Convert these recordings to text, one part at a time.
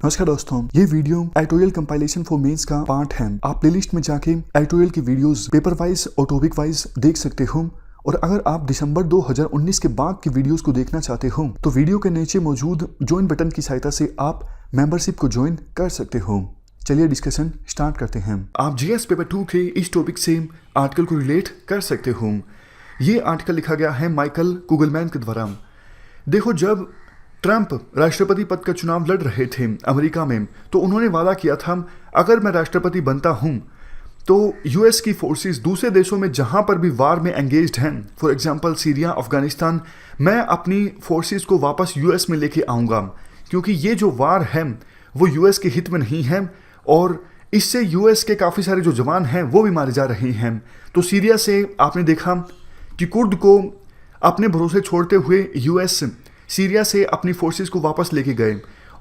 नमस्कार दोस्तों, ये video editorial compilation for mains का पार्ट है। आप प्लेलिस्ट में जाके एडिटोरियल की वीडियोस पेपर वाइज और टॉपिक वाइज देख सकते हो। और अगर आप दिसंबर 2019 के बाद की वीडियोस को देखना चाहते हो तो वीडियो के नीचे मौजूद ज्वाइन बटन की सहायता से आप मेंबरशिप को ज्वाइन कर सकते हो। चलिए डिस्कशन स्टार्ट करते हैं। आप जीएस पेपर 2 के इस टॉपिक से आर्टिकल को रिलेट कर सकते हो। ये आर्टिकल लिखा गया है माइकल कुगलमैन के द्वारा। देखो, जब ट्रंप राष्ट्रपति पद का चुनाव लड़ रहे थे अमेरिका में, तो उन्होंने वादा किया था अगर मैं राष्ट्रपति बनता हूं तो यूएस की फोर्सेस दूसरे देशों में जहां पर भी वार में एंगेज्ड हैं, फॉर एग्जांपल सीरिया, अफगानिस्तान, मैं अपनी फोर्सेस को वापस यूएस में लेके आऊंगा, क्योंकि ये जो वार है वो यूएस के हित में नहीं है और इससे यूएस के काफ़ी सारे जो जवान हैं वो भी मारे जा रहे हैं। तो सीरिया से आपने देखा कि कुर्द को अपने भरोसे छोड़ते हुए यूएस सीरिया से अपनी फोर्सेस को वापस लेके गए।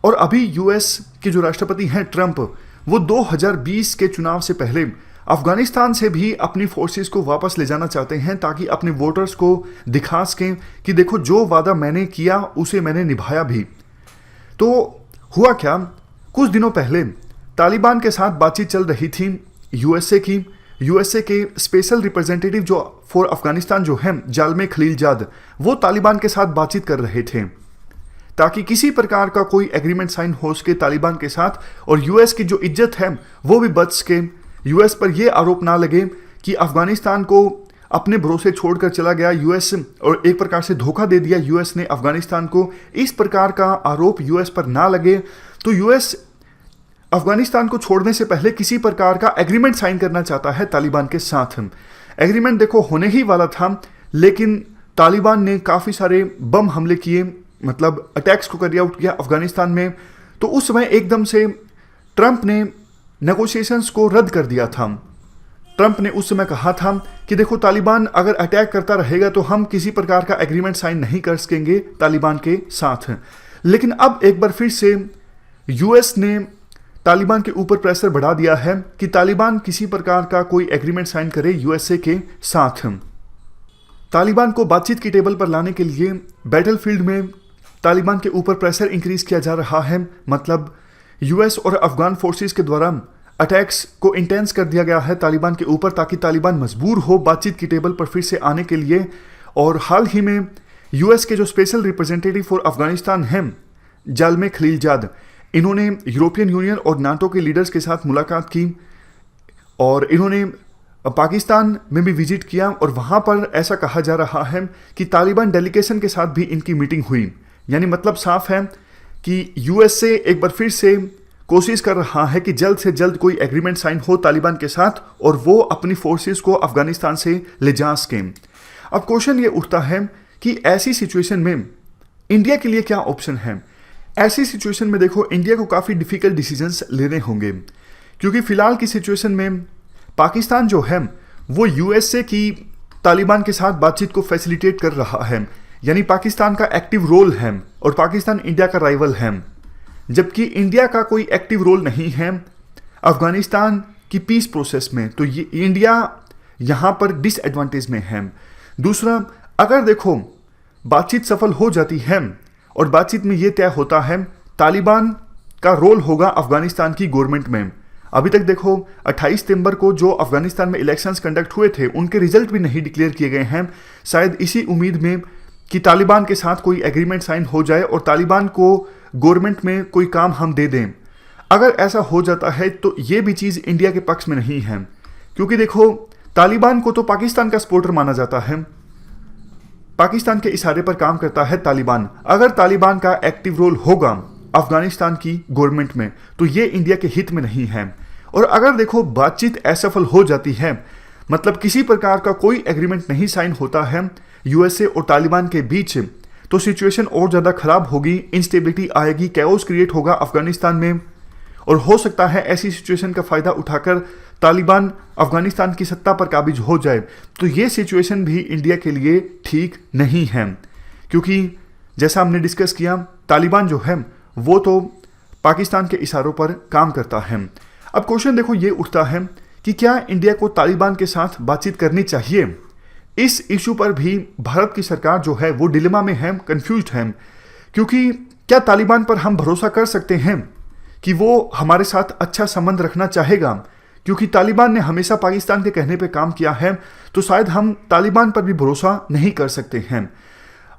और अभी यूएस के जो राष्ट्रपति हैं ट्रंप, वो 2020 के चुनाव से पहले अफगानिस्तान से भी अपनी फोर्सेस को वापस ले जाना चाहते हैं, ताकि अपने वोटर्स को दिखा सकें कि देखो, जो वादा मैंने किया उसे मैंने निभाया भी। तो हुआ क्या, कुछ दिनों पहले तालिबान के साथ बातचीत चल रही थी यूएसए के स्पेशल रिप्रेजेंटेटिव जो फॉर अफगानिस्तान जो हैं जालमे खलीलजाद, वो तालिबान के साथ बातचीत कर रहे थे ताकि किसी प्रकार का कोई एग्रीमेंट साइन हो सके तालिबान के साथ और यूएस की जो इज्जत है वो भी बच सके। यूएस पर यह आरोप ना लगे कि अफगानिस्तान को अपने भरोसे छोड़कर चला गया यूएस और एक प्रकार से धोखा दे दिया यूएस ने अफगानिस्तान को। इस प्रकार का आरोप यूएस पर ना लगे तो यूएस अफगानिस्तान को छोड़ने से पहले किसी प्रकार का एग्रीमेंट साइन करना चाहता है तालिबान के साथ। एग्रीमेंट देखो होने ही वाला था, लेकिन तालिबान ने काफ़ी सारे बम हमले किए, मतलब अटैक्स को कैरी आउट किया अफगानिस्तान में। तो उस समय एकदम से ट्रंप ने नेगोशिएशंस को रद्द कर दिया था। ट्रंप ने उस समय कहा था कि देखो, तालिबान अगर अटैक करता रहेगा तो हम किसी प्रकार का एग्रीमेंट साइन नहीं कर सकेंगे तालिबान के साथ। लेकिन अब एक बार फिर से यूएस ने तालिबान के ऊपर प्रेशर बढ़ा दिया है कि तालिबान किसी प्रकार का कोई एग्रीमेंट साइन करे यूएसए के साथ। तालिबान को बातचीत की टेबल पर लाने के लिए बैटलफील्ड में तालिबान के ऊपर प्रेशर इंक्रीज किया जा रहा है। मतलब यूएस और अफगान फोर्सेस के द्वारा अटैक्स को इंटेंस कर दिया गया है तालिबान के ऊपर, ताकि तालिबान मजबूर हो बातचीत की टेबल पर फिर से आने के लिए। और हाल ही में यूएस के जो स्पेशल रिप्रेजेंटेटिव फॉर अफगानिस्तान हैं जालमे खलीलजाद, इन्होंने यूरोपियन यूनियन और नाटो के लीडर्स के साथ मुलाकात की और इन्होंने पाकिस्तान में भी विजिट किया। और वहाँ पर ऐसा कहा जा रहा है कि तालिबान डेलीगेशन के साथ भी इनकी मीटिंग हुई। यानी मतलब साफ है कि यूएसए एक बार फिर से कोशिश कर रहा है कि जल्द से जल्द कोई एग्रीमेंट साइन हो तालिबान के साथ और वो अपनी फोर्सेस को अफगानिस्तान से ले जा सकें। अब क्वेश्चन ये उठता है कि ऐसी सिचुएशन में इंडिया के लिए क्या ऑप्शन है। ऐसी सिचुएशन में देखो, इंडिया को काफ़ी डिफिकल्ट डिसीजंस लेने होंगे, क्योंकि फिलहाल की सिचुएशन में पाकिस्तान जो है वो यूएसए की तालिबान के साथ बातचीत को फैसिलिटेट कर रहा है। यानी पाकिस्तान का एक्टिव रोल है और पाकिस्तान इंडिया का राइवल है, जबकि इंडिया का कोई एक्टिव रोल नहीं है अफगानिस्तान की पीस प्रोसेस में। तो ये इंडिया यहाँ पर डिसएडवांटेज में है। दूसरा, अगर देखो बातचीत सफल हो जाती है और बातचीत में यह तय होता है तालिबान का रोल होगा अफगानिस्तान की गवर्नमेंट में। अभी तक देखो 28 सितंबर को जो अफगानिस्तान में इलेक्शंस कंडक्ट हुए थे उनके रिजल्ट भी नहीं डिक्लेयर किए गए हैं, शायद इसी उम्मीद में कि तालिबान के साथ कोई एग्रीमेंट साइन हो जाए और तालिबान को गवर्नमेंट में कोई काम हम दे दें। अगर ऐसा हो जाता है तो ये भी चीज़ इंडिया के पक्ष में नहीं है, क्योंकि देखो तालिबान को तो पाकिस्तान का सपोर्टर माना जाता है, पाकिस्तान के इशारे पर काम करता है तालिबान। अगर तालिबान का एक्टिव रोल होगा अफगानिस्तान की गवर्नमेंट में तो ये इंडिया के हित में नहीं है। और अगर देखो बातचीत असफल हो जाती है, मतलब किसी प्रकार का कोई एग्रीमेंट नहीं साइन होता है यूएसए और तालिबान के बीच, तो सिचुएशन और ज़्यादा खराब होगी, इंस्टेबिलिटी आएगी, कैओस क्रिएट होगा अफगानिस्तान में। और हो सकता है ऐसी सिचुएशन का फ़ायदा उठाकर तालिबान अफगानिस्तान की सत्ता पर काबिज हो जाए। तो ये सिचुएशन भी इंडिया के लिए ठीक नहीं है, क्योंकि जैसा हमने डिस्कस किया तालिबान जो है वो तो पाकिस्तान के इशारों पर काम करता है। अब क्वेश्चन देखो ये उठता है कि क्या इंडिया को तालिबान के साथ बातचीत करनी चाहिए। इस इशू पर भी भारत की सरकार जो है वो डिलेमा में है, कंफ्यूज्ड है, क्योंकि क्या तालिबान पर हम भरोसा कर सकते हैं कि वो हमारे साथ अच्छा संबंध रखना चाहेगा, क्योंकि तालिबान ने हमेशा पाकिस्तान के कहने पे काम किया है, तो शायद हम तालिबान पर भी भरोसा नहीं कर सकते हैं।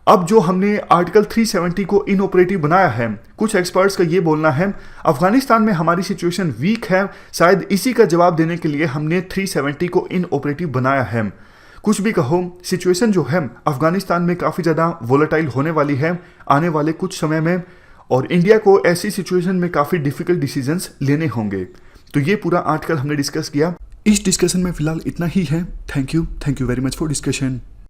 अब जो हमने आर्टिकल 370 को इनऑपरेटिव बनाया है, कुछ एक्सपर्ट्स का ये बोलना है अफगानिस्तान में हमारी सिचुएशन वीक है, शायद इसी का जवाब देने के लिए हमने 370 को इनऑपरेटिव बनाया है। कुछ भी कहो, सिचुएशन जो है अफगानिस्तान में काफ़ी ज़्यादा वोलेटाइल होने वाली है आने वाले कुछ समय में, और इंडिया को ऐसी सिचुएशन में काफ़ी डिफिकल्ट डिसीजंस लेने होंगे। तो ये पूरा आर्टिकल हमने डिस्कस किया। इस डिस्कशन में फिलहाल इतना ही है। Thank you very much for discussion.